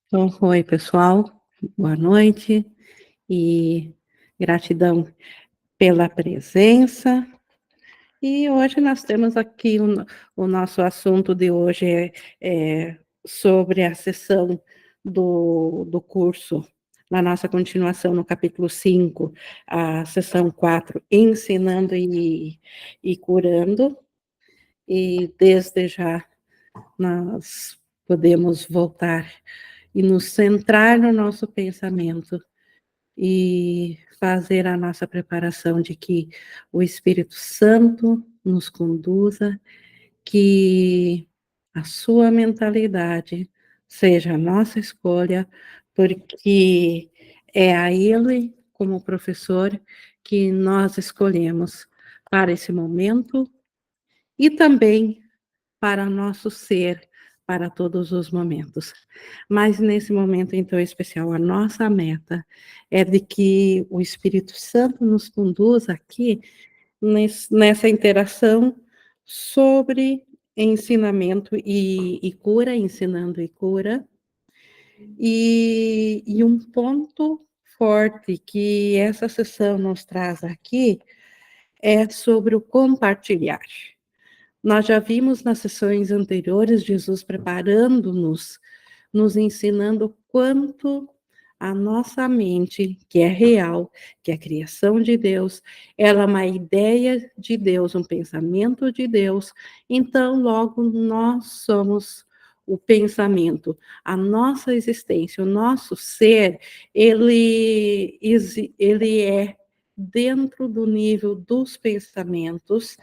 Então, oi, pessoal, boa noite e gratidão pela presença. E hoje nós temos aqui o nosso assunto de hoje é sobre a sessão do curso, na nossa continuação no capítulo 5, a sessão 4, Ensinando e Curando. E desde já nós podemos voltar e nos centrar no nosso pensamento e fazer a nossa preparação de que o Espírito Santo nos conduza, que a sua mentalidade seja a nossa escolha, porque é a Ele, como professor, que nós escolhemos para esse momento e também para nosso ser, para todos os momentos. Mas nesse momento, então, especial, a nossa meta é de que o Espírito Santo nos conduza aqui nessa interação sobre ensinamento e cura, ensinando e cura, e um ponto forte que essa sessão nos traz aqui é sobre o compartilhar. Nós já vimos nas sessões anteriores Jesus preparando-nos, nos ensinando quanto a nossa mente, que é real, que é a criação de Deus, ela é uma ideia de Deus, um pensamento de Deus, então logo nós somos o pensamento, a nossa existência, o nosso ser, ele é dentro do nível dos pensamentos,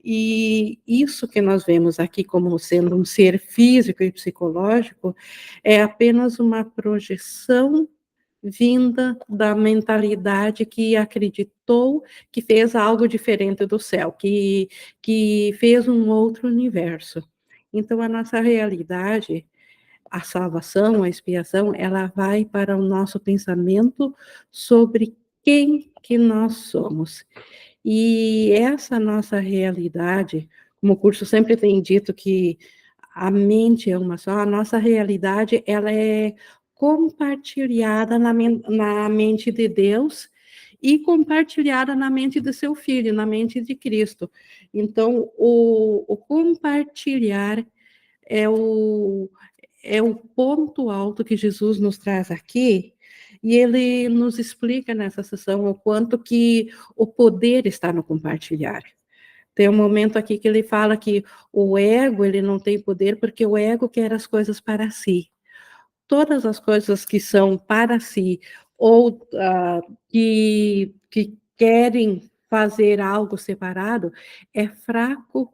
e isso que nós vemos aqui como sendo um ser físico e psicológico é apenas uma projeção vinda da mentalidade que acreditou que fez algo diferente do céu, que fez um outro universo. Então, a nossa realidade, a salvação, a expiação, ela vai para o nosso pensamento sobre quem que nós somos. E essa nossa realidade, como o curso sempre tem dito que a mente é uma só, a nossa realidade ela é compartilhada na mente de Deus e compartilhada na mente do seu Filho, na mente de Cristo. Então, o compartilhar é o ponto alto que Jesus nos traz aqui, e ele nos explica nessa sessão o quanto que o poder está no compartilhar. Tem um momento aqui que ele fala que o ego, ele não tem poder porque o ego quer as coisas para si. Todas as coisas que são para si ou que querem fazer algo separado é fraco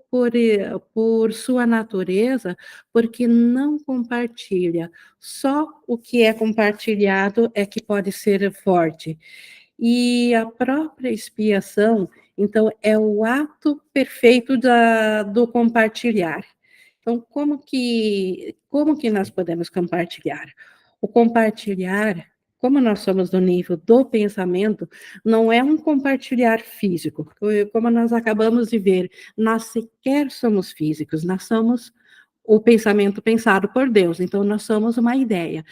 por sua natureza, porque não compartilha. Só o que é compartilhado é que pode ser forte. E a própria expiação, então, é o ato perfeito do compartilhar. Então, como que nós podemos compartilhar? O compartilhar, como nós somos do nível do pensamento, não é um compartilhar físico. Como nós acabamos de ver, nós sequer somos físicos, nós somos o pensamento pensado por Deus, então nós somos uma ideia.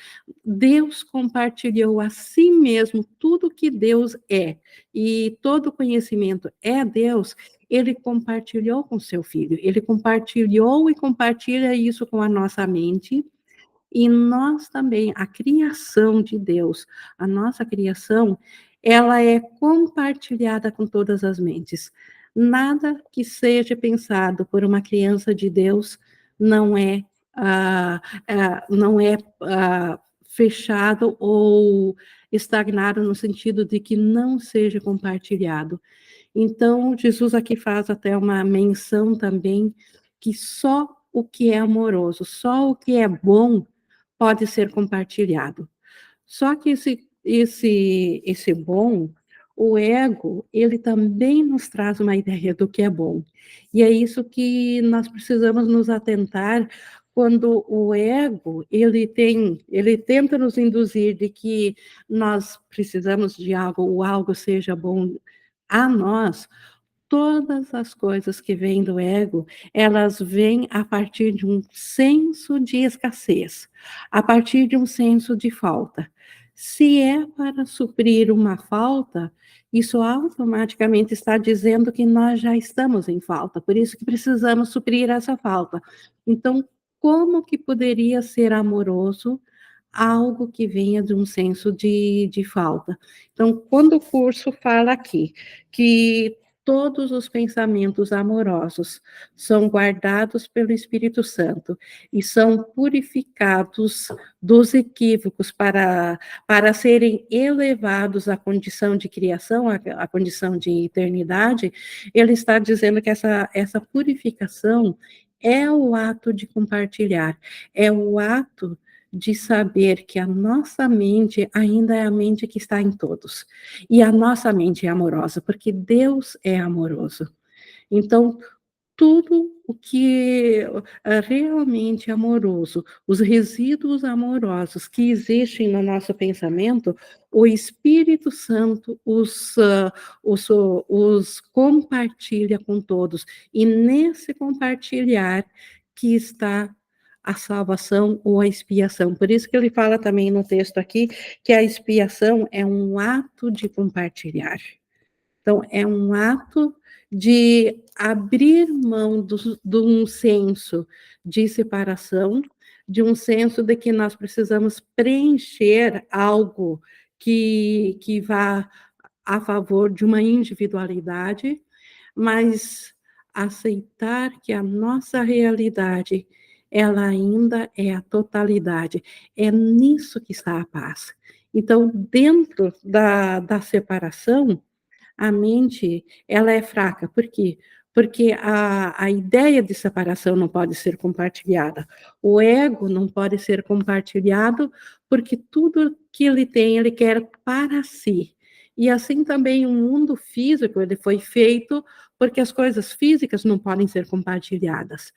Deus compartilhou a si mesmo tudo que Deus é, e todo conhecimento é Deus, ele compartilhou com seu filho, ele compartilhou e compartilha isso com a nossa mente, e nós também, a criação de Deus, a nossa criação, ela é compartilhada com todas as mentes. Nada que seja pensado por uma criança de Deus não é, fechado ou estagnado no sentido de que não seja compartilhado. Então, Jesus aqui faz até uma menção também que só o que é amoroso, só o que é bom pode ser compartilhado. Só que esse bom, o ego, ele também nos traz uma ideia do que é bom. E é isso que nós precisamos nos atentar quando o ego, ele tenta nos induzir de que nós precisamos de algo, o algo seja bom a nós, todas as coisas que vêm do ego, elas vêm a partir de um senso de escassez, a partir de um senso de falta. Se é para suprir uma falta, isso automaticamente está dizendo que nós já estamos em falta, por isso que precisamos suprir essa falta. Então, como que poderia ser amoroso algo que venha de um senso de falta? Então, quando o curso fala aqui que todos os pensamentos amorosos são guardados pelo Espírito Santo e são purificados dos equívocos para serem elevados à condição de criação, à condição de eternidade, ele está dizendo que essa purificação é o ato de compartilhar, é o ato de saber que a nossa mente ainda é a mente que está em todos. E a nossa mente é amorosa, porque Deus é amoroso. Então, tudo o que é realmente amoroso, os resíduos amorosos que existem no nosso pensamento, o Espírito Santo os compartilha com todos. E nesse compartilhar que está a salvação ou a expiação. Por isso que ele fala também no texto aqui que a expiação é um ato de compartilhar. Então, é um ato de abrir mão de um senso de separação, de um senso de que nós precisamos preencher algo que vá a favor de uma individualidade, mas aceitar que a nossa realidade, ela ainda é a totalidade. É nisso que está a paz. Então, dentro da separação, a mente, ela é fraca. Por quê? Porque a ideia de separação não pode ser compartilhada. O ego não pode ser compartilhado, porque tudo que ele tem, ele quer para si. E assim também o mundo físico, ele foi feito porque as coisas físicas não podem ser compartilhadas.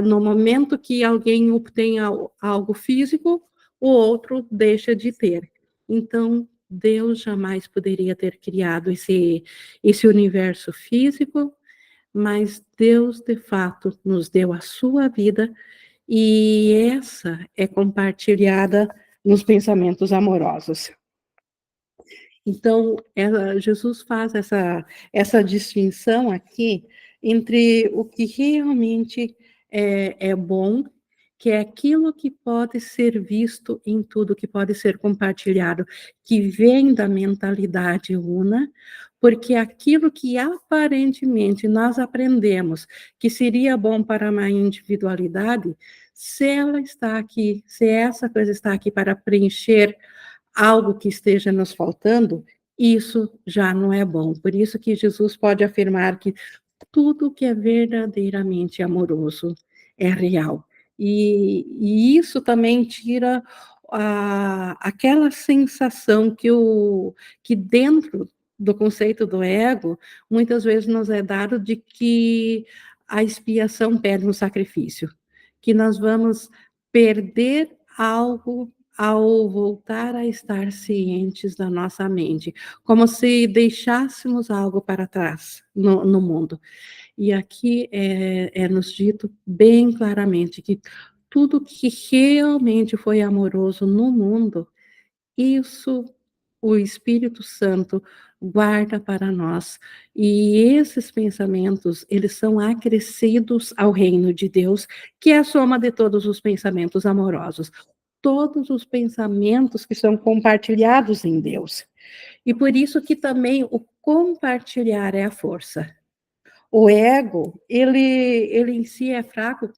No momento que alguém obtém algo físico, o outro deixa de ter. Então, Deus jamais poderia ter criado esse universo físico, mas Deus, de fato, nos deu a sua vida e essa é compartilhada nos pensamentos amorosos. Então, Jesus faz essa distinção aqui entre o que realmente é bom, que é aquilo que pode ser visto em tudo, que pode ser compartilhado, que vem da mentalidade una, porque aquilo que aparentemente nós aprendemos que seria bom para uma individualidade, se ela está aqui, se essa coisa está aqui para preencher algo que esteja nos faltando, isso já não é bom. Por isso que Jesus pode afirmar que tudo que é verdadeiramente amoroso é real. E isso também tira aquela sensação que dentro do conceito do ego, muitas vezes nos é dado de que a expiação pede um sacrifício, que nós vamos perder algo ao voltar a estar cientes da nossa mente, como se deixássemos algo para trás no mundo. E aqui é nos dito bem claramente que tudo que realmente foi amoroso no mundo, isso o Espírito Santo guarda para nós. E esses pensamentos, eles são acrescidos ao reino de Deus, que é a soma de todos os pensamentos amorosos. Todos os pensamentos que são compartilhados em Deus. E por isso que também o compartilhar é a força. O ego, ele em si é fraco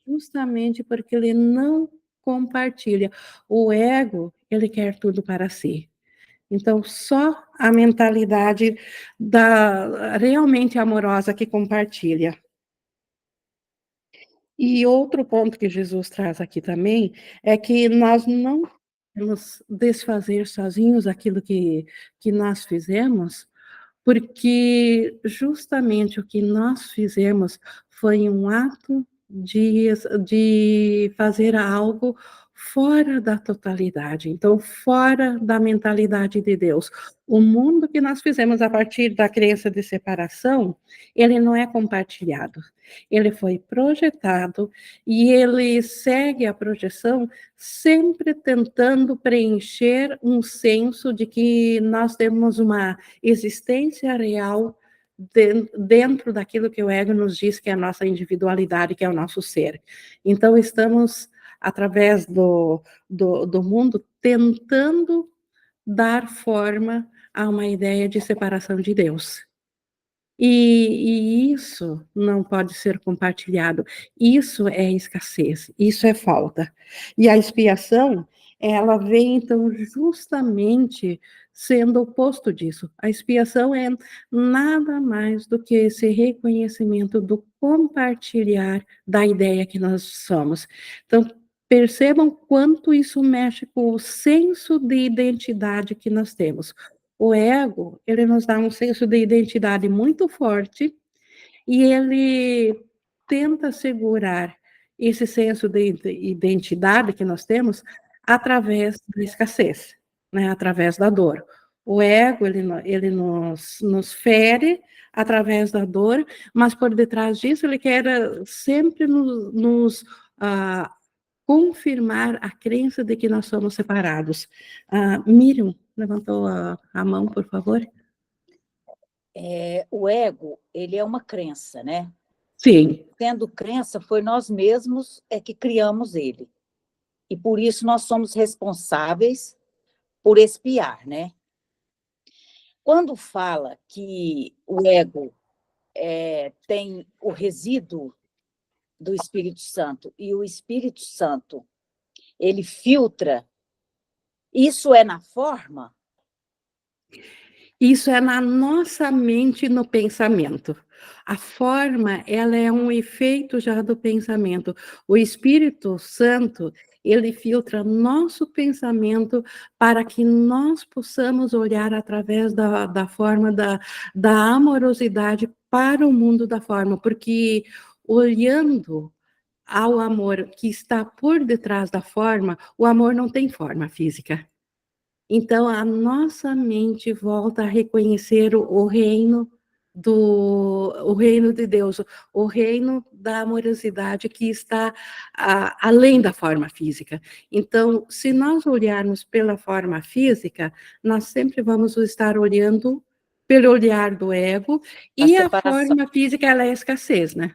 justamente porque ele não compartilha. O ego, ele quer tudo para si. Então, só a mentalidade realmente amorosa que compartilha. E outro ponto que Jesus traz aqui também é que nós não podemos desfazer sozinhos aquilo que nós fizemos, porque justamente o que nós fizemos foi um ato de fazer algo fora da totalidade, então fora da mentalidade de Deus. O mundo que nós fizemos a partir da crença de separação, ele não é compartilhado. Ele foi projetado e ele segue a projeção sempre tentando preencher um senso de que nós temos uma existência real dentro daquilo que o ego nos diz que é a nossa individualidade, que é o nosso ser. Então, estamos, através do mundo, tentando dar forma a uma ideia de separação de Deus. E isso não pode ser compartilhado. Isso é escassez, isso é falta. E a expiação, ela vem, então, justamente sendo o oposto disso. A expiação é nada mais do que esse reconhecimento do compartilhar da ideia que nós somos. Então, percebam quanto isso mexe com o senso de identidade que nós temos. O ego, ele nos dá um senso de identidade muito forte e ele tenta segurar esse senso de identidade que nós temos através da escassez, né? Através da dor. O ego, ele nos fere através da dor, mas por detrás disso ele quer sempre nos confirmar a crença de que nós somos separados. Miriam levantou a mão, por favor. O ego, ele é uma crença, né? Sim. Sendo crença, foi nós mesmos que criamos ele. E por isso nós somos responsáveis por expiar, né? Quando fala que o ego tem o resíduo do Espírito Santo e o Espírito Santo, ele filtra, isso é na forma? Isso é na nossa mente, no pensamento. A forma, ela é um efeito já do pensamento. O Espírito Santo, ele filtra nosso pensamento para que nós possamos olhar através da forma da amorosidade para o mundo da forma, porque olhando ao amor que está por detrás da forma, o amor não tem forma física. Então, a nossa mente volta a reconhecer o reino o reino de Deus, o reino da amorosidade que está além da forma física. Então, se nós olharmos pela forma física, nós sempre vamos estar olhando pelo olhar do ego, e a forma física, ela é escassez, né?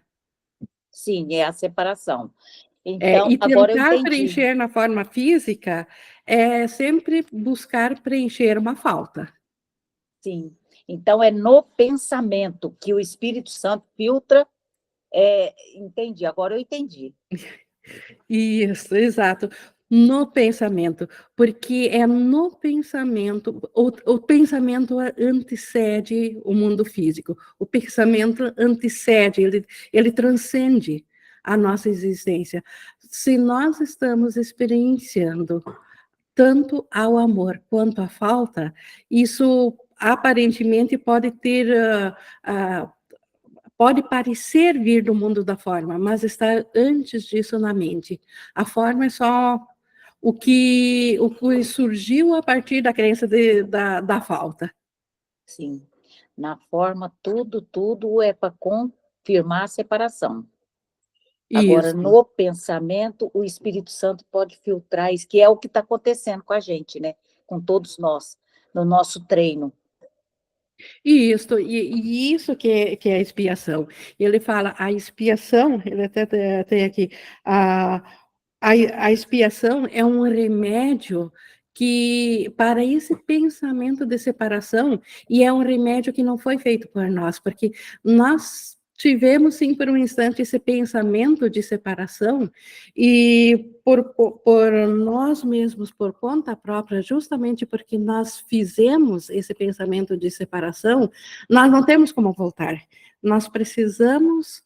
Sim, é a separação. Então, E agora eu tentar entendi. preencher na forma física é sempre buscar preencher uma falta. Sim. Então, é no pensamento que o Espírito Santo filtra. Entendi, agora eu entendi. Isso, exato. No pensamento, porque é no pensamento, o pensamento antecede o mundo físico, o pensamento antecede, ele transcende a nossa existência. Se nós estamos experienciando tanto ao amor quanto à falta, isso aparentemente pode ter, pode parecer vir do mundo da forma, mas está antes disso na mente. A forma é só o que surgiu a partir da crença da falta. Sim. Na forma, tudo é para confirmar a separação. Agora, Isso. no pensamento, o Espírito Santo pode filtrar isso, que é o que está acontecendo com a gente, né? Com todos nós, no nosso treino. Isso, e isso que é a expiação. Ele fala, a expiação, ele até tem aqui, a expiação é um remédio que para esse pensamento de separação, e é um remédio que não foi feito por nós, porque nós tivemos sim por um instante esse pensamento de separação, e por nós mesmos, por conta própria, justamente porque nós fizemos esse pensamento de separação, nós não temos como voltar. Nós precisamos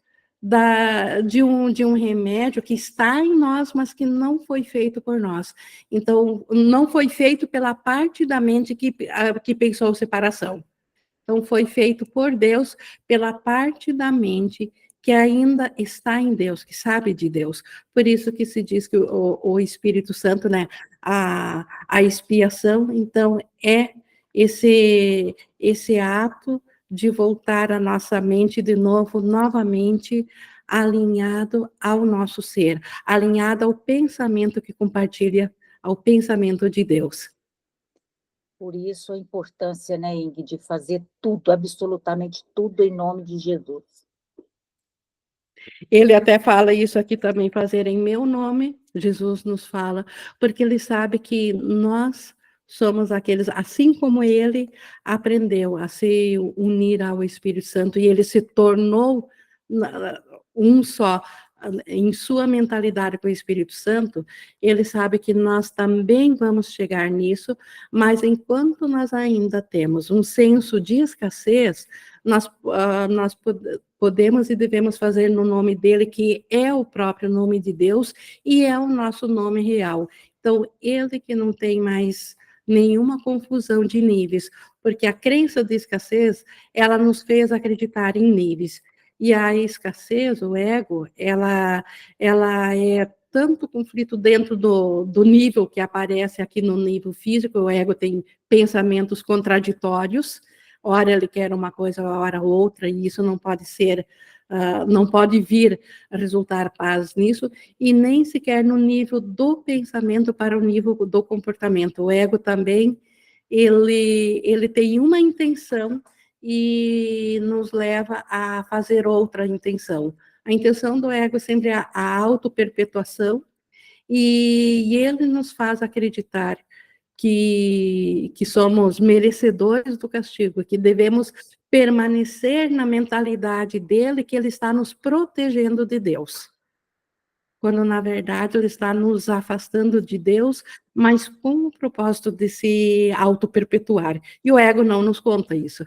de um remédio que está em nós, mas que não foi feito por nós. Então, não foi feito pela parte da mente que pensou separação. Então, foi feito por Deus pela parte da mente que ainda está em Deus, que sabe de Deus. Por isso que se diz que o Espírito Santo, né, a expiação, então, é esse ato de voltar a nossa mente de novo, novamente, alinhado ao nosso ser, alinhado ao pensamento que compartilha, ao pensamento de Deus. Por isso a importância, né, Ing, de fazer tudo, absolutamente tudo em nome de Jesus. Ele até fala isso aqui também, fazer em meu nome, Jesus nos fala, porque ele sabe que nós somos aqueles, assim como ele aprendeu a se unir ao Espírito Santo e ele se tornou um só em sua mentalidade com o Espírito Santo, ele sabe que nós também vamos chegar nisso, mas enquanto nós ainda temos um senso de escassez, nós podemos e devemos fazer no nome dele, que é o próprio nome de Deus e é o nosso nome real. Então, ele que não tem mais nenhuma confusão de níveis, porque a crença de escassez, ela nos fez acreditar em níveis. E a escassez, o ego, ela é tanto conflito dentro do nível que aparece aqui no nível físico, o ego tem pensamentos contraditórios, ora ele quer uma coisa, ora outra, e isso não pode ser, não pode vir a resultar paz nisso, e nem sequer no nível do pensamento para o nível do comportamento. O ego também, ele tem uma intenção e nos leva a fazer outra intenção. A intenção do ego sempre é a autoperpetuação, e ele nos faz acreditar que somos merecedores do castigo, que devemos permanecer na mentalidade dele, que ele está nos protegendo de Deus. Quando, na verdade, ele está nos afastando de Deus, mas com o propósito de se auto-perpetuar. E o ego não nos conta isso.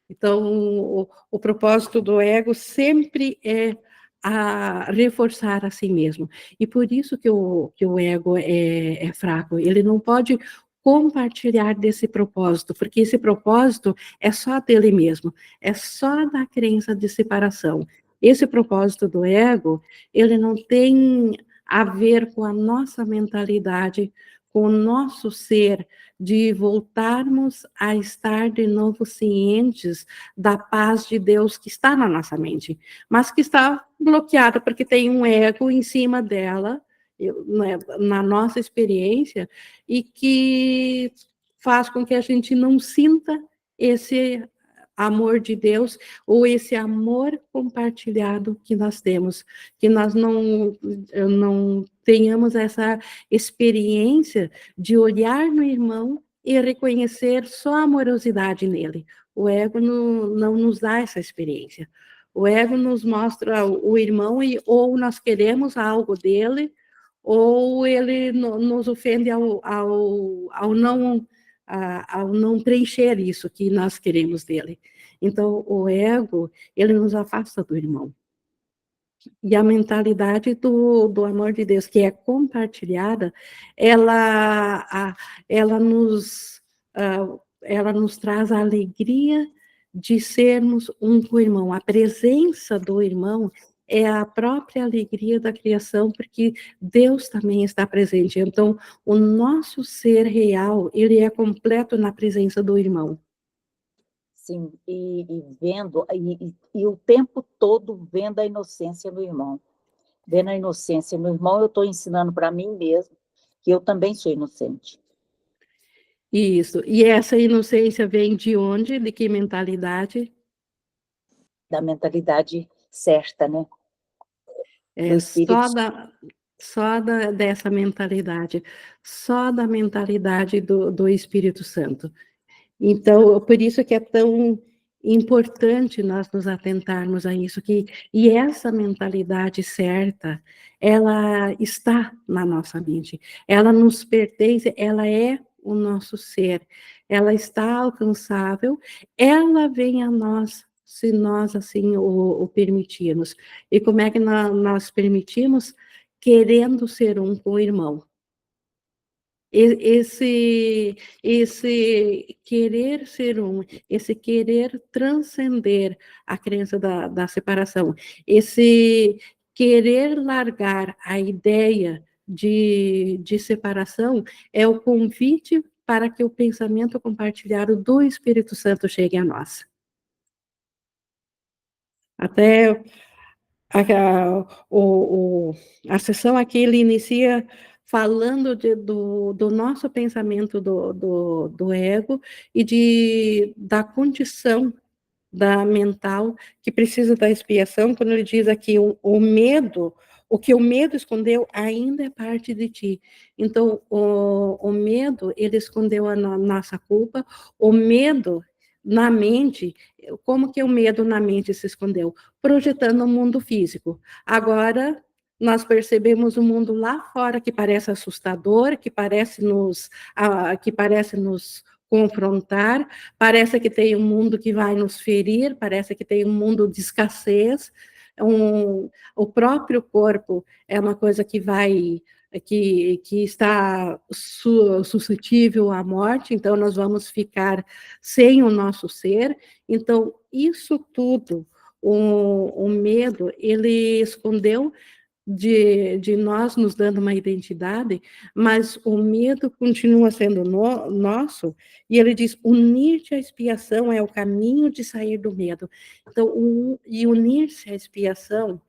Então, o propósito do ego sempre é a reforçar a si mesmo. E por isso que o ego é fraco. Ele não pode compartilhar desse propósito, porque esse propósito é só dele mesmo, é só da crença de separação. Esse propósito do ego, ele não tem a ver com a nossa mentalidade, com o nosso ser, de voltarmos a estar de novo cientes da paz de Deus que está na nossa mente, mas que está bloqueada porque tem um ego em cima dela, na nossa experiência, e que faz com que a gente não sinta esse amor de Deus ou esse amor compartilhado que nós temos, que nós não tenhamos essa experiência de olhar no irmão e reconhecer só a amorosidade nele. O ego não nos dá essa experiência. O ego nos mostra o irmão e ou nós queremos algo dele, ou ele nos ofende ao não preencher isso que nós queremos dele. Então, o ego, ele nos afasta do irmão. E a mentalidade do amor de Deus, que é compartilhada, ela nos, ela nos traz a alegria de sermos um com o irmão. A presença do irmão é a própria alegria da criação, porque Deus também está presente. Então, o nosso ser real, ele é completo na presença do irmão. Sim, e vendo, e o tempo todo vendo a inocência do irmão. Vendo a inocência no irmão, eu estou ensinando para mim mesmo que eu também sou inocente. Isso. E essa inocência vem de onde? De que mentalidade? Da mentalidade certa, né? Do É espírito. dessa mentalidade, só da mentalidade do Espírito Santo. Então, por isso que é tão importante nós nos atentarmos a isso, e essa mentalidade certa, ela está na nossa mente, ela nos pertence, ela é o nosso ser, ela está alcançável, ela vem a nós, se nós assim o permitirmos. E como é que nós permitimos? Querendo ser um com o irmão. esse querer ser um, esse querer transcender a crença da separação, esse querer largar a ideia de separação é o convite para que o pensamento compartilhado do Espírito Santo chegue a nós. Até a sessão aqui, ele inicia falando do nosso pensamento do ego e da condição da mental que precisa da expiação, quando ele diz aqui o medo, o que o medo escondeu ainda é parte de ti. Então, o medo, ele escondeu a nossa culpa, o medo na mente, como que o medo na mente se escondeu? Projetando o mundo físico. Agora, nós percebemos o mundo lá fora que parece assustador, que parece nos confrontar, parece que tem um mundo que vai nos ferir, parece que tem um mundo de escassez, o próprio corpo é uma coisa que está suscetível à morte, então nós vamos ficar sem o nosso ser. Então, isso tudo, o medo, ele escondeu de nós nos dando uma identidade, mas o medo continua sendo nosso, e ele diz, unir-te à expiação é o caminho de sair do medo. Então, e unir-se à expiação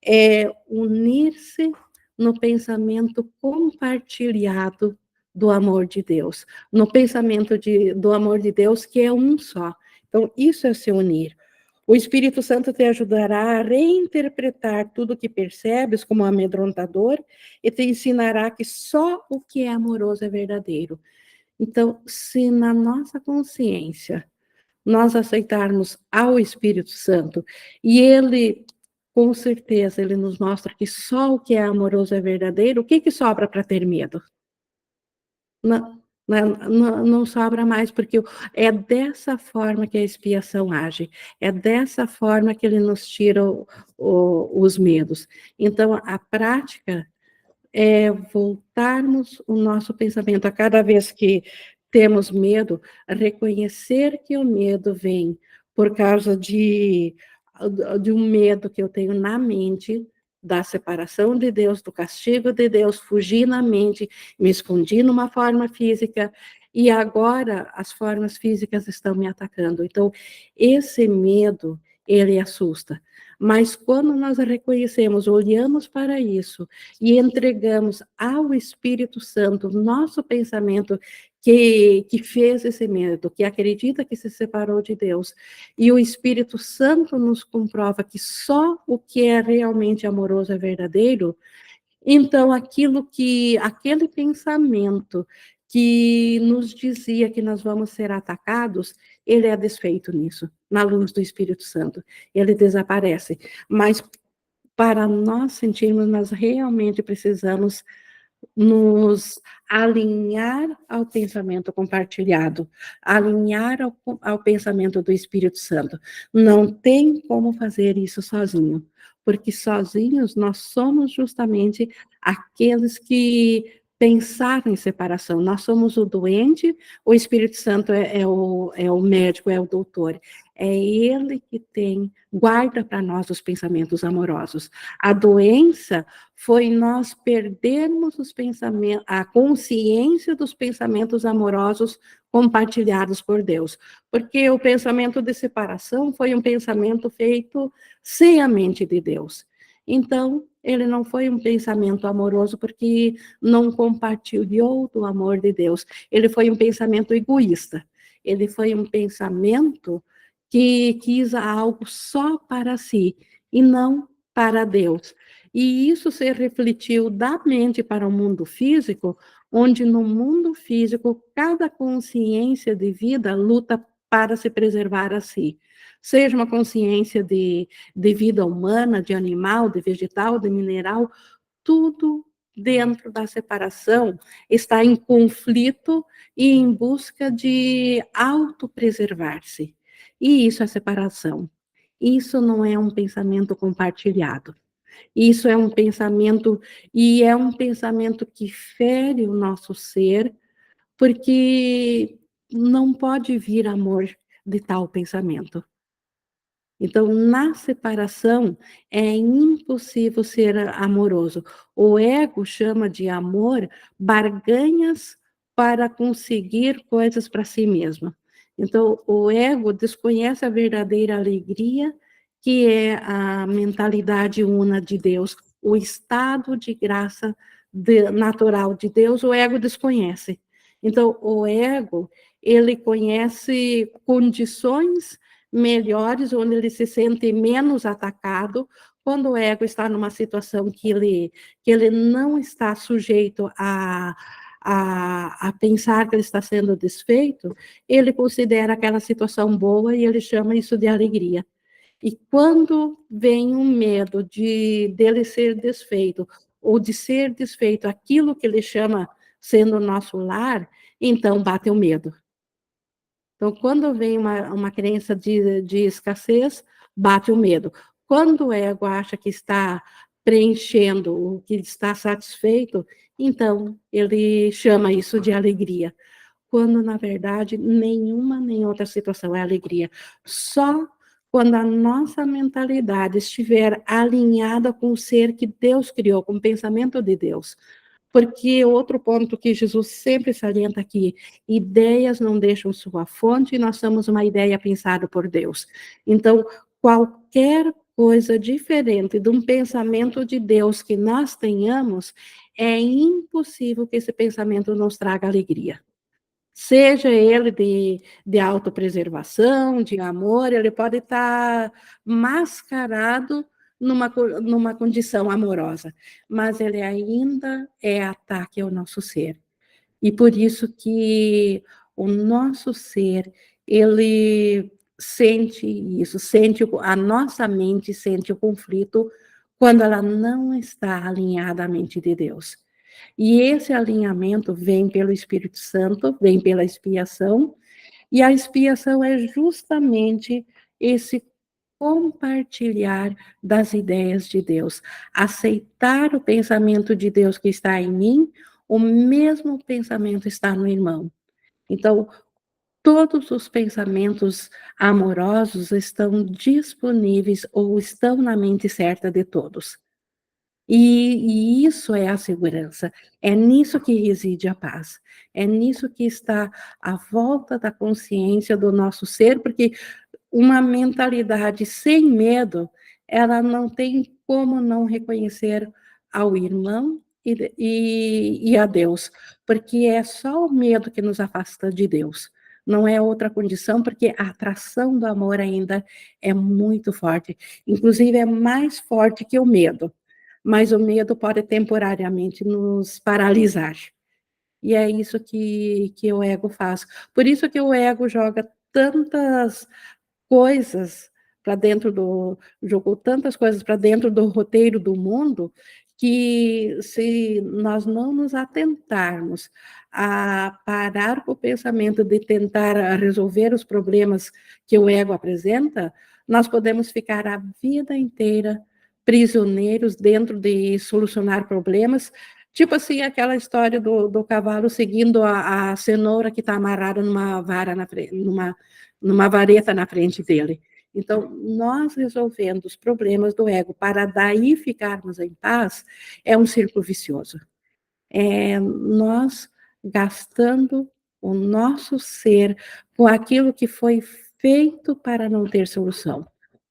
é unir-se no pensamento compartilhado do amor de Deus, no pensamento do amor de Deus, que é um só. Então, isso é se unir. O Espírito Santo te ajudará a reinterpretar tudo que percebes como amedrontador e te ensinará que só o que é amoroso é verdadeiro. Então, se na nossa consciência nós aceitarmos ao Espírito Santo e ele, com certeza, ele nos mostra que só o que é amoroso é verdadeiro, o que sobra para ter medo? Não sobra mais, porque é dessa forma que a expiação age, é dessa forma que ele nos tira os medos. Então, a prática é voltarmos o nosso pensamento a cada vez que temos medo, reconhecer que o medo vem por causa de um medo que eu tenho na mente, da separação de Deus, do castigo de Deus, fugi na mente, me escondi numa forma física, e agora as formas físicas estão me atacando. Então, esse medo, ele assusta. Mas quando nós reconhecemos, olhamos para isso e entregamos ao Espírito Santo nosso pensamento que fez esse medo, que acredita que se separou de Deus, e o Espírito Santo nos comprova que só o que é realmente amoroso é verdadeiro, então aquele pensamento que nos dizia que nós vamos ser atacados, ele é desfeito nisso, na luz do Espírito Santo, ele desaparece. Mas para nós sentirmos, nós realmente precisamos nos alinhar ao pensamento compartilhado, alinhar ao pensamento do Espírito Santo. Não tem como fazer isso sozinho, porque sozinhos nós somos justamente aqueles que pensaram em separação. Nós somos o doente, o Espírito Santo é o médico, é o doutor. É ele que guarda para nós os pensamentos amorosos. A doença foi nós perdermos os pensamentos, a consciência dos pensamentos amorosos compartilhados por Deus. Porque o pensamento de separação foi um pensamento feito sem a mente de Deus. Então, ele não foi um pensamento amoroso porque não compartilhou do amor de Deus. Ele foi um pensamento egoísta. Ele foi um pensamento que quis algo só para si e não para Deus. E isso se refletiu da mente para o mundo físico, onde no mundo físico cada consciência de vida luta para se preservar a si. Seja uma consciência de vida humana, de animal, de vegetal, de mineral, tudo dentro da separação está em conflito e em busca de autopreservar-se. E isso é separação. Isso não é um pensamento compartilhado. Isso é um pensamento, e é um pensamento que fere o nosso ser, porque não pode vir amor de tal pensamento. Então, na separação, é impossível ser amoroso. O ego chama de amor barganhas para conseguir coisas para si mesmo. Então, o ego desconhece a verdadeira alegria, que é a mentalidade una de Deus, o estado de graça natural de Deus, o ego desconhece. Então, o ego, ele conhece condições melhores, onde ele se sente menos atacado, quando o ego está numa situação que ele não está sujeito a pensar que ele está sendo desfeito, ele considera aquela situação boa e ele chama isso de alegria. E quando vem um medo dele ser desfeito, ou de ser desfeito aquilo que ele chama sendo o nosso lar, então bate o medo. Então, quando vem uma crença de escassez, bate o medo. Quando o ego acha que está preenchendo, o que está satisfeito, então ele chama isso de alegria. Quando, na verdade, nenhuma nem outra situação é alegria. Só quando a nossa mentalidade estiver alinhada com o ser que Deus criou, com o pensamento de Deus. Porque outro ponto que Jesus sempre salienta aqui, ideias não deixam sua fonte, e nós somos uma ideia pensada por Deus. Então, qualquer coisa diferente de um pensamento de Deus que nós tenhamos, é impossível que esse pensamento nos traga alegria. Seja ele de autopreservação, de amor, ele pode estar mascarado numa condição amorosa, mas ele ainda é ataque ao nosso ser. E por isso que o nosso ser, ele sente isso, a nossa mente sente o conflito quando ela não está alinhada à mente de Deus. E esse alinhamento vem pelo Espírito Santo, vem pela expiação, e a expiação é justamente esse compartilhar das ideias de Deus, aceitar o pensamento de Deus que está em mim, o mesmo pensamento está no irmão. Então, todos os pensamentos amorosos estão disponíveis ou estão na mente certa de todos. E isso é a segurança, é nisso que reside a paz, é nisso que está a volta da consciência do nosso ser, porque uma mentalidade sem medo, ela não tem como não reconhecer ao irmão e a Deus, porque é só o medo que nos afasta de Deus, não é outra condição, porque a atração do amor ainda é muito forte, inclusive é mais forte que o medo. Mas o medo pode temporariamente nos paralisar. E é isso que o ego faz. Por isso que o ego joga tantas coisas para dentro jogou tantas coisas para dentro do roteiro do mundo, que se nós não nos atentarmos a parar com o pensamento de tentar resolver os problemas que o ego apresenta, nós podemos ficar a vida inteira prisioneiros dentro de solucionar problemas, tipo assim, aquela história do cavalo seguindo a cenoura que está amarrada numa vara, numa vareta na frente dele. Então, nós resolvendo os problemas do ego para daí ficarmos em paz, é um círculo vicioso. É nós gastando o nosso ser com aquilo que foi feito para não ter solução.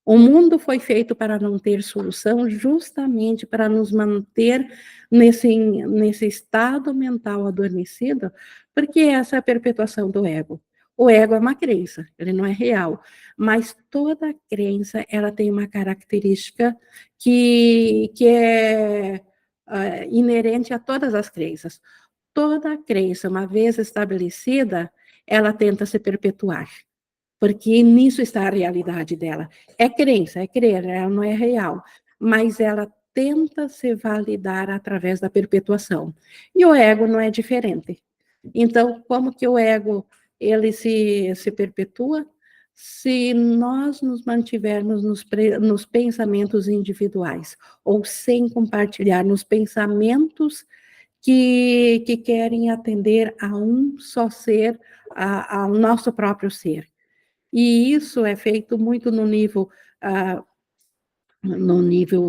O mundo foi feito para não ter solução, justamente para nos manter nesse estado mental adormecido, porque essa é a perpetuação do ego. O ego é uma crença, ele não é real, mas toda crença, ela tem uma característica que é inerente a todas as crenças. Toda crença, uma vez estabelecida, ela tenta se perpetuar, porque nisso está a realidade dela. É crença, é crer, ela não é real, mas ela tenta se validar através da perpetuação. E o ego não é diferente. Então, como que o ego ele se perpetua? se nós nos mantivermos nos pensamentos individuais, ou sem compartilhar nos pensamentos que querem atender a um só ser, ao nosso próprio ser. E isso é feito muito no nível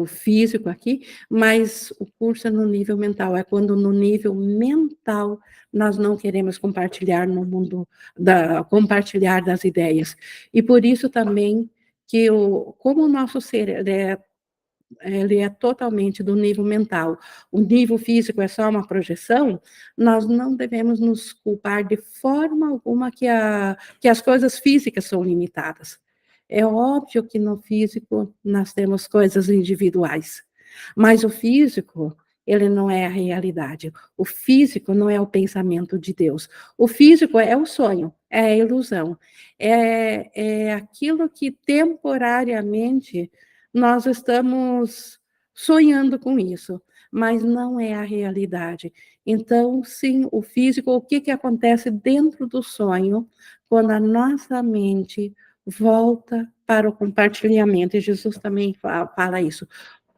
físico aqui, mas o curso é no nível mental, é quando no nível mental nós não queremos compartilhar no mundo, compartilhar das ideias. E por isso também que como o nosso ser ele é totalmente do nível mental, o nível físico é só uma projeção, nós não devemos nos culpar de forma alguma que as coisas físicas são limitadas. É óbvio que no físico nós temos coisas individuais, mas o físico, ele não é a realidade. O físico não é o pensamento de Deus. O físico é o sonho, é a ilusão, é aquilo que temporariamente nós estamos sonhando com isso, mas não é a realidade. Então, sim, o físico, o que acontece dentro do sonho, quando a nossa mente volta para o compartilhamento, e Jesus também fala isso.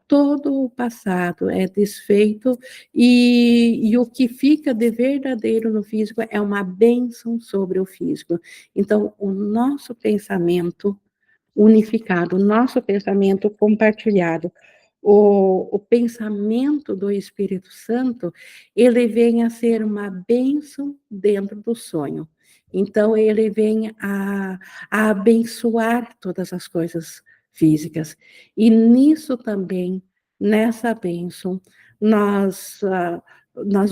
Todo o passado é desfeito e o que fica de verdadeiro no físico é uma bênção sobre o físico. Então, o nosso pensamento unificado, o nosso pensamento compartilhado, o pensamento do Espírito Santo, ele vem a ser uma bênção dentro do sonho. Então, ele vem a abençoar todas as coisas físicas. E nisso também, nessa bênção, nós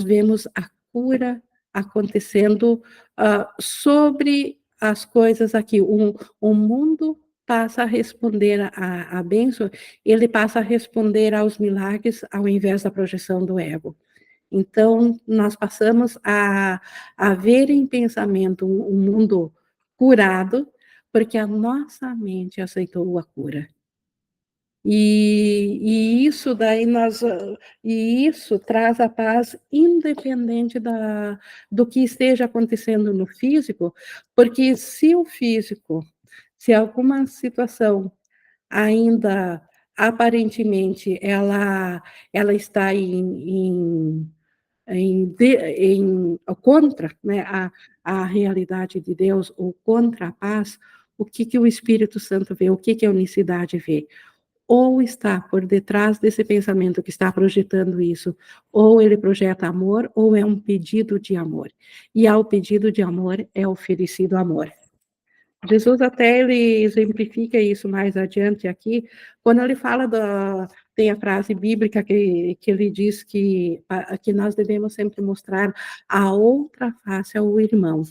vemos a cura acontecendo sobre as coisas aqui. O mundo passa a responder à bênção, ele passa a responder aos milagres ao invés da projeção do ego. Então, nós passamos a ver em pensamento um mundo curado, porque a nossa mente aceitou a cura. E isso daí e isso traz a paz independente do que esteja acontecendo no físico, porque se alguma situação ainda aparentemente ela está contra, né, a realidade de Deus ou contra a paz, o que o Espírito Santo vê, o que a unicidade vê? Ou está por detrás desse pensamento que está projetando isso, ou ele projeta amor, ou é um pedido de amor. E ao pedido de amor é oferecido amor. Jesus até ele exemplifica isso mais adiante aqui, quando ele fala tem a frase bíblica que ele diz que nós devemos sempre mostrar a outra face ao irmão.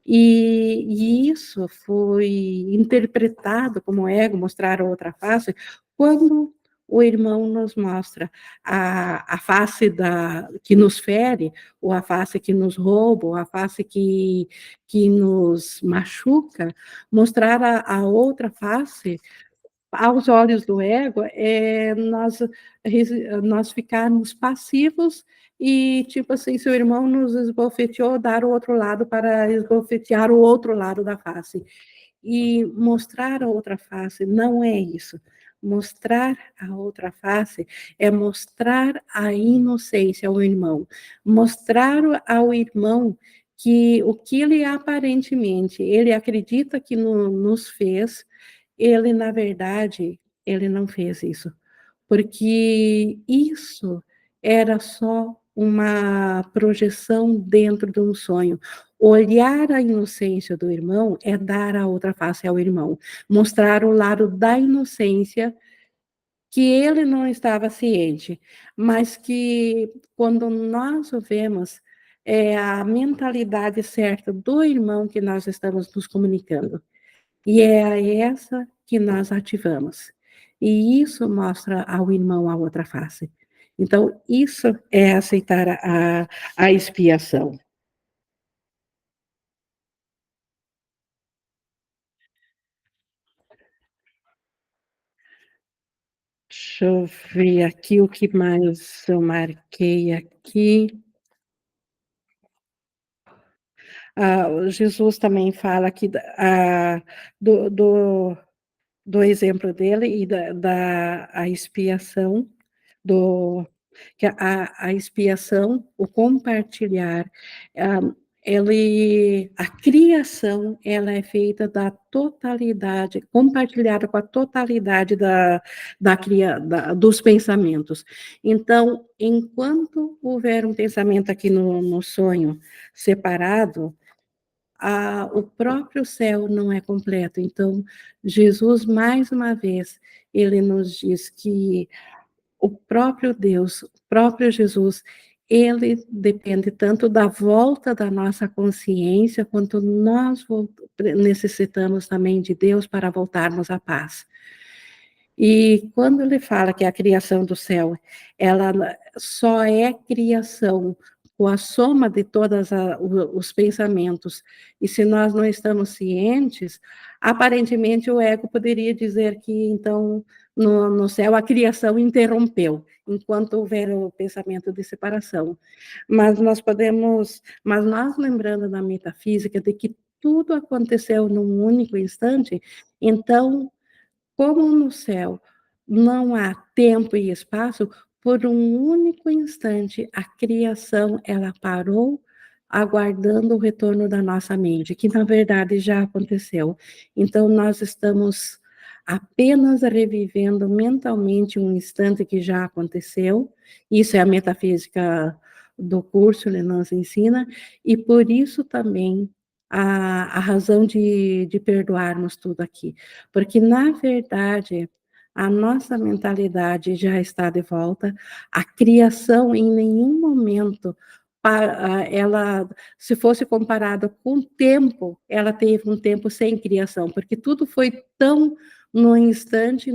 E isso foi interpretado como ego, mostrar a outra face, quando o irmão nos mostra a face que nos fere, ou a face que nos rouba, ou a face que nos machuca, mostrar a outra face aos olhos do ego, nós ficarmos passivos e, tipo assim, se o irmão nos esbofeteou, dar o outro lado para esbofetear o outro lado da face. E mostrar a outra face não é isso. Mostrar a outra face é mostrar a inocência ao irmão, mostrar ao irmão que o que ele aparentemente, ele acredita que nos fez, ele, na verdade, ele não fez isso, porque isso era só uma projeção dentro de um sonho. Olhar a inocência do irmão é dar a outra face ao irmão, mostrar o lado da inocência que ele não estava ciente, mas que quando nós o vemos, é a mentalidade certa do irmão que nós estamos nos comunicando. E é essa que nós ativamos. E isso mostra ao irmão a outra face. Então, isso é aceitar a expiação. Deixa eu ver aqui o que mais eu marquei aqui. Jesus também fala aqui do, do, do exemplo dele e da a expiação, que a expiação, o compartilhar, ah, a criação, ela é feita da totalidade, compartilhada com a totalidade dos pensamentos. Então, enquanto houver um pensamento aqui no sonho separado, o próprio céu não é completo. Então, Jesus, mais uma vez, ele nos diz que o próprio Deus, o próprio Jesus, ele depende tanto da volta da nossa consciência, quanto nós necessitamos também de Deus para voltarmos à paz. E quando ele fala que a criação do céu, ela só é criação com a soma de todos os pensamentos, e se nós não estamos cientes, aparentemente o ego poderia dizer que, então, no céu a criação interrompeu, enquanto houver o pensamento de separação. Mas nós lembrando da metafísica de que tudo aconteceu num único instante, então como no céu não há tempo e espaço, por um único instante a criação ela parou, aguardando o retorno da nossa mente, que na verdade já aconteceu. Então nós estamos apenas revivendo mentalmente um instante que já aconteceu. Isso é a metafísica do curso, ele nos ensina, e por isso também a razão de perdoarmos tudo aqui. Porque, na verdade, a nossa mentalidade já está de volta, a criação em nenhum momento, ela, se fosse comparada com o tempo, ela teve um tempo sem criação, porque tudo foi tão no instante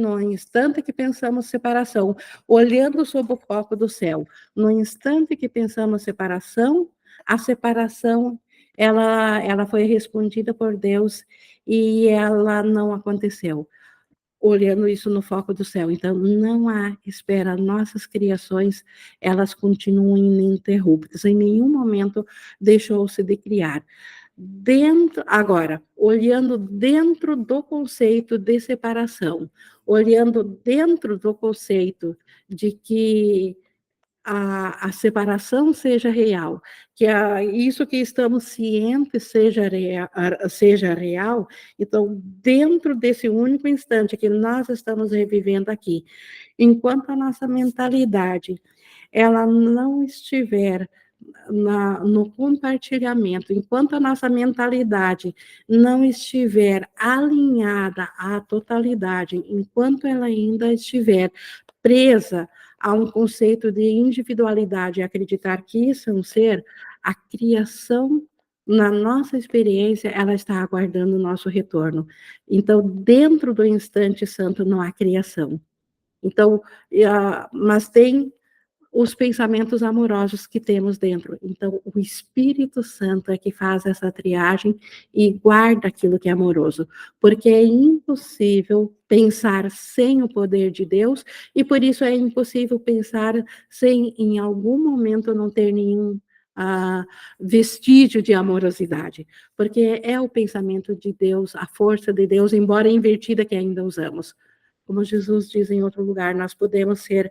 que pensamos separação, olhando sob o foco do céu, no instante que pensamos separação, a separação ela foi respondida por Deus e ela não aconteceu, olhando isso no foco do céu. Então, não há espera. Nossas criações, elas continuam ininterruptas. Em nenhum momento deixou-se de criar. Agora, olhando dentro do conceito de separação, olhando dentro do conceito de que a separação seja real, que isso que estamos cientes seja real, então, dentro desse único instante que nós estamos revivendo aqui, enquanto a nossa mentalidade ela não estiver no compartilhamento, enquanto a nossa mentalidade não estiver alinhada à totalidade, enquanto ela ainda estiver presa a um conceito de individualidade, acreditar que isso é um ser, a criação, na nossa experiência, ela está aguardando o nosso retorno. Então, dentro do instante santo não há criação. Então, mas tem os pensamentos amorosos que temos dentro. Então, o Espírito Santo é que faz essa triagem e guarda aquilo que é amoroso, porque é impossível pensar sem o poder de Deus, e por isso é impossível pensar sem, em algum momento, não ter nenhum vestígio de amorosidade, porque é o pensamento de Deus, a força de Deus, embora invertida, que ainda usamos. Como Jesus diz em outro lugar, nós podemos ser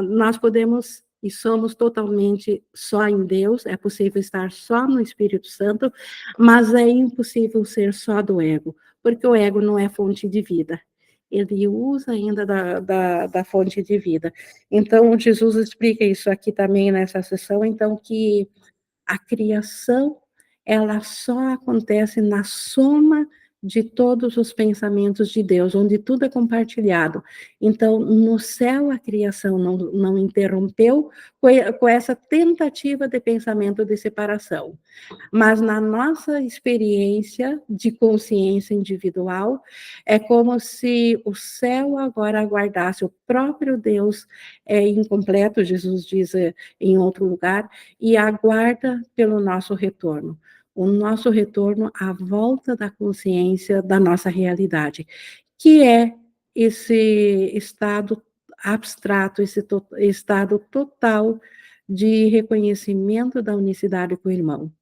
nós podemos e somos totalmente só em Deus, é possível estar só no Espírito Santo, mas é impossível ser só do ego, porque o ego não é fonte de vida. Ele usa ainda da fonte de vida. Então, Jesus explica isso aqui também nessa sessão, então, que a criação, ela só acontece na soma de todos os pensamentos de Deus, onde tudo é compartilhado. Então, no céu, a criação não interrompeu com essa tentativa de pensamento de separação. Mas na nossa experiência de consciência individual, é como se o céu agora aguardasse o próprio Deus incompleto, Jesus diz em outro lugar, e aguarda pelo nosso retorno. O nosso retorno à volta da consciência da nossa realidade, que é esse estado abstrato, esse estado total de reconhecimento da unicidade com o irmão.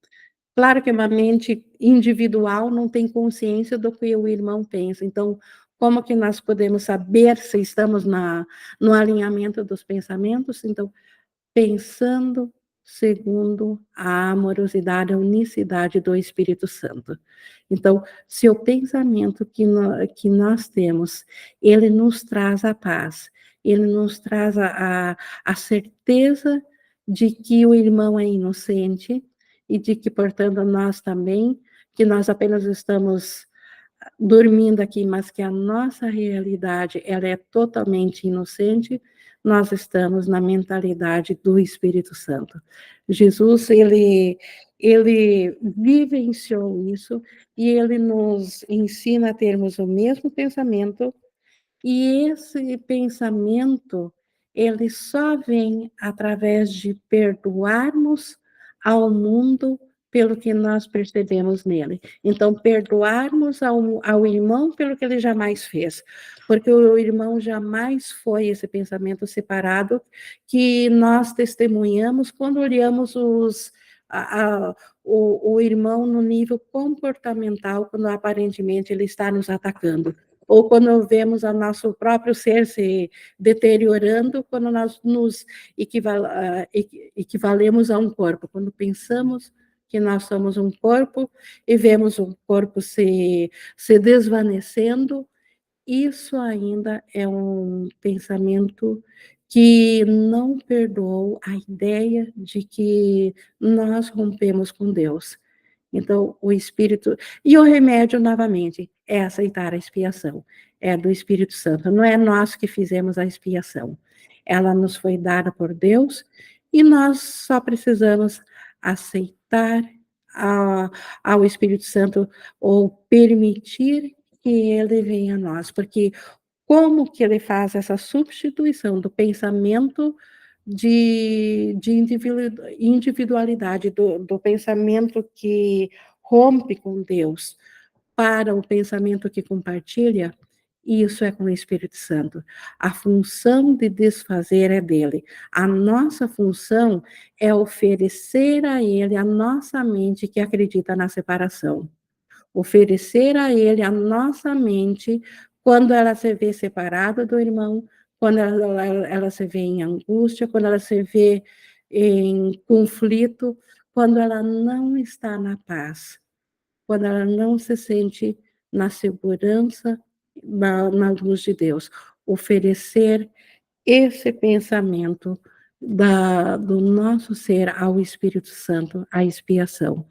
Claro que uma mente individual não tem consciência do que o irmão pensa. Então, como que nós podemos saber se estamos no alinhamento dos pensamentos? Então, pensando segundo a amorosidade, a unicidade do Espírito Santo. Então, se o pensamento que nós temos, ele nos traz a paz, ele nos traz a certeza de que o irmão é inocente e de que, portanto, nós também, que nós apenas estamos dormindo aqui, mas que a nossa realidade ela é totalmente inocente, nós estamos na mentalidade do Espírito Santo. Jesus, ele vivenciou isso e ele nos ensina a termos o mesmo pensamento, e esse pensamento, ele só vem através de perdoarmos ao mundo pelo que nós percebemos nele. Então, perdoarmos ao irmão pelo que ele jamais fez, porque o irmão jamais foi esse pensamento separado que nós testemunhamos quando olhamos o irmão no nível comportamental, quando aparentemente ele está nos atacando, ou quando vemos o nosso próprio ser se deteriorando, quando nós nos equivalemos a um corpo, quando pensamos que nós somos um corpo e vemos um corpo se desvanecendo, isso ainda é um pensamento que não perdoou a ideia de que nós rompemos com Deus. Então, o Espírito... E o remédio, novamente, é aceitar a expiação. É do Espírito Santo. Não é nós que fizemos a expiação. Ela nos foi dada por Deus e nós só precisamos aceitar ao Espírito Santo ou permitir que ele venha a nós. Porque como que ele faz essa substituição do pensamento de individualidade, do pensamento que rompe com Deus, para o pensamento que compartilha? Isso é com o Espírito Santo. A função de desfazer é dele. A nossa função é oferecer a ele a nossa mente que acredita na separação. Oferecer a ele a nossa mente quando ela se vê separada do irmão, quando ela se vê em angústia, quando ela se vê em conflito, quando ela não está na paz, quando ela não se sente na segurança, na luz de Deus. Oferecer esse pensamento do nosso ser ao Espírito Santo, a expiação.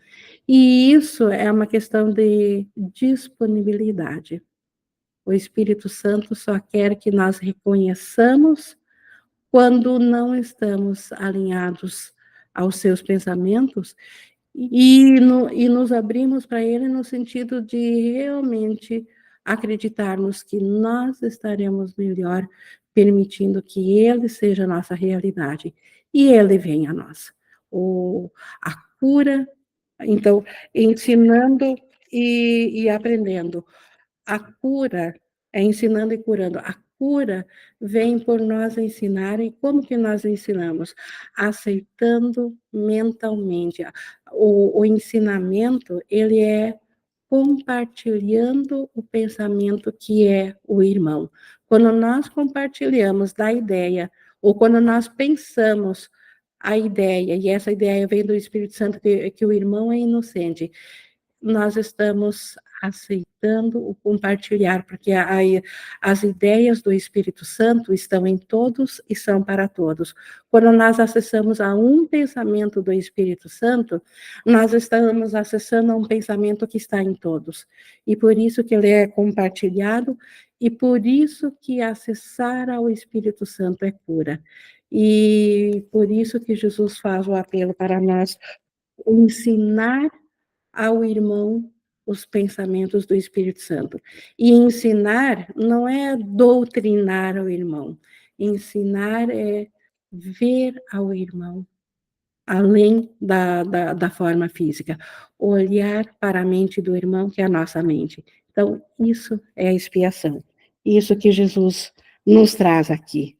E isso é uma questão de disponibilidade. O Espírito Santo só quer que nós reconheçamos quando não estamos alinhados aos seus pensamentos e nos abrimos para ele no sentido de realmente acreditarmos que nós estaremos melhor permitindo que ele seja a nossa realidade e ele venha a nós. A cura, então, ensinando e aprendendo. A cura é ensinando e curando. A cura vem por nós ensinar, e como que nós ensinamos? Aceitando mentalmente. O ensinamento, ele é compartilhando o pensamento que é o irmão. Quando nós compartilhamos da ideia, ou quando nós pensamos a ideia, e essa ideia vem do Espírito Santo, que o irmão é inocente, nós estamos aceitando o compartilhar, porque as ideias do Espírito Santo estão em todos e são para todos. Quando nós acessamos a um pensamento do Espírito Santo, nós estamos acessando a um pensamento que está em todos. E por isso que ele é compartilhado, e por isso que acessar ao Espírito Santo é cura. E por isso que Jesus faz o apelo para nós ensinar ao irmão os pensamentos do Espírito Santo. E ensinar não é doutrinar ao irmão. Ensinar é ver ao irmão, além da forma física. Olhar para a mente do irmão, que é a nossa mente. Então, isso é a expiação. Isso que Jesus nos traz aqui.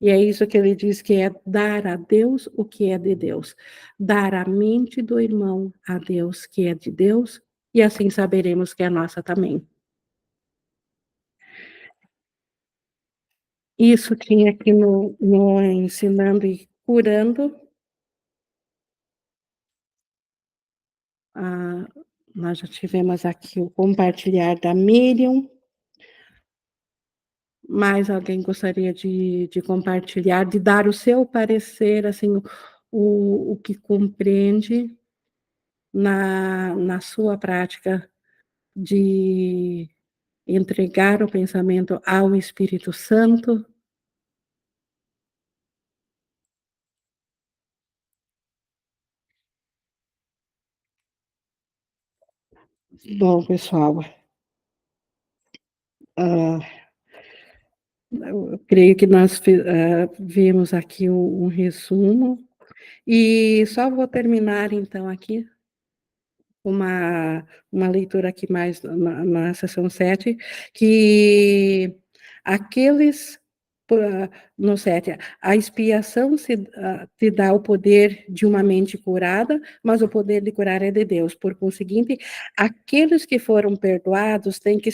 E é isso que ele diz que é dar a Deus o que é de Deus, dar a mente do irmão a Deus que é de Deus, e assim saberemos que é nossa também. Isso tinha aqui no Ensinando e Curando, ah, nós já tivemos aqui o compartilhar da Miriam. Mais alguém gostaria de compartilhar, de dar o seu parecer, assim, o que compreende na sua prática de entregar o pensamento ao Espírito Santo? Bom, pessoal, ah, eu creio que nós vimos aqui um resumo, e só vou terminar então aqui uma leitura aqui mais na seção 7, que aqueles, no 7, a expiação te dá o poder de uma mente curada, mas o poder de curar é de Deus. Por conseguinte, aqueles que foram perdoados têm que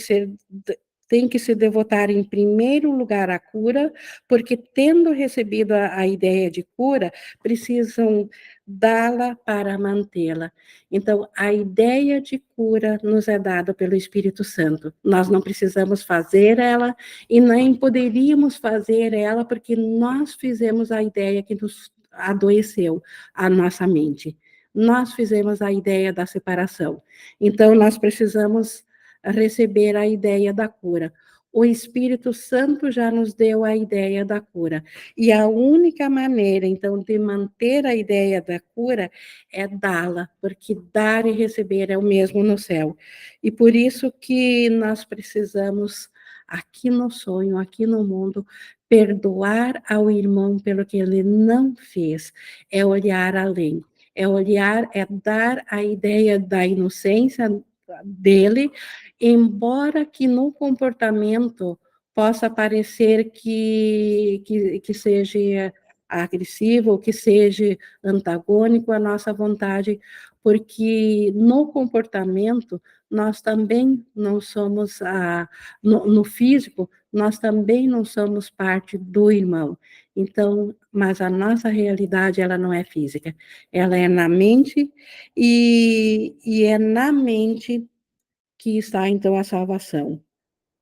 se devotar em primeiro lugar à cura, porque tendo recebido a ideia de cura, precisam dá-la para mantê-la. Então, a ideia de cura nos é dada pelo Espírito Santo. Nós não precisamos fazer ela e nem poderíamos fazer ela porque nós fizemos a ideia que nos adoeceu a nossa mente. Nós fizemos a ideia da separação. Então, nós precisamos receber a ideia da cura. O Espírito Santo já nos deu a ideia da cura. E a única maneira, então, de manter a ideia da cura é dá-la, porque dar e receber é o mesmo no céu. E por isso que nós precisamos, aqui no sonho, aqui no mundo, perdoar ao irmão pelo que ele não fez, é olhar além, é olhar, é dar a ideia da inocência dele, embora que no comportamento possa parecer que seja agressivo, que seja antagônico à nossa vontade, porque no comportamento nós também não somos, no físico, nós também não somos parte do irmão. Então, mas a nossa realidade, ela não é física, ela é na mente, e é na mente que está, então, a salvação.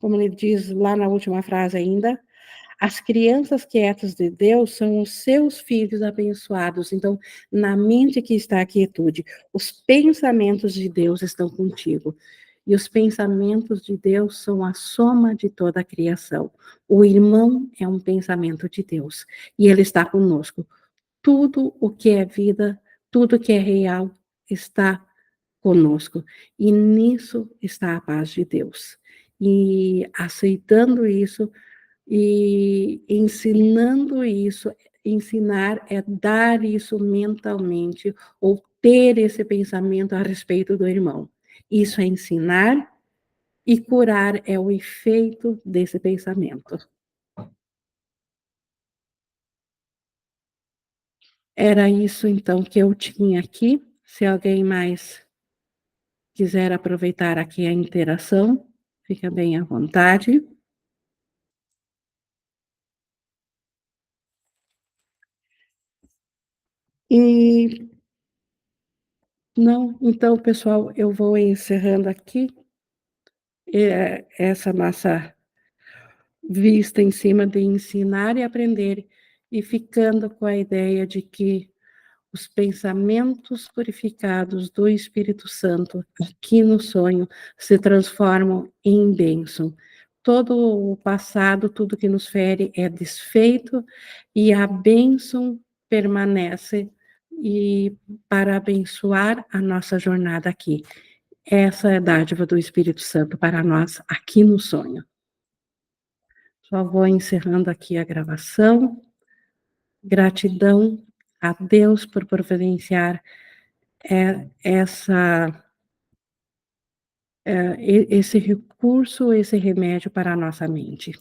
Como ele diz lá na última frase ainda, as crianças quietas de Deus são os seus filhos abençoados. Então, na mente que está a quietude, os pensamentos de Deus estão contigo. E os pensamentos de Deus são a soma de toda a criação. O irmão é um pensamento de Deus e ele está conosco. Tudo o que é vida, tudo que é real está conosco. E nisso está a paz de Deus. E aceitando isso, e ensinando isso, ensinar é dar isso mentalmente, ou ter esse pensamento a respeito do irmão. Isso é ensinar, e curar é o efeito desse pensamento. Era isso, então, que eu tinha aqui. Se alguém mais quiser aproveitar aqui a interação, fica bem à vontade. E não, então, pessoal, eu vou encerrando aqui essa nossa vista em cima de ensinar e aprender, e ficando com a ideia de que os pensamentos purificados do Espírito Santo aqui no sonho se transformam em bênção. Todo o passado, tudo que nos fere é desfeito, e a bênção permanece, e para abençoar a nossa jornada aqui. Essa é a dádiva do Espírito Santo para nós aqui no sonho. Só vou encerrando aqui a gravação. Gratidão a Deus por providenciar essa, esse recurso, esse remédio para a nossa mente.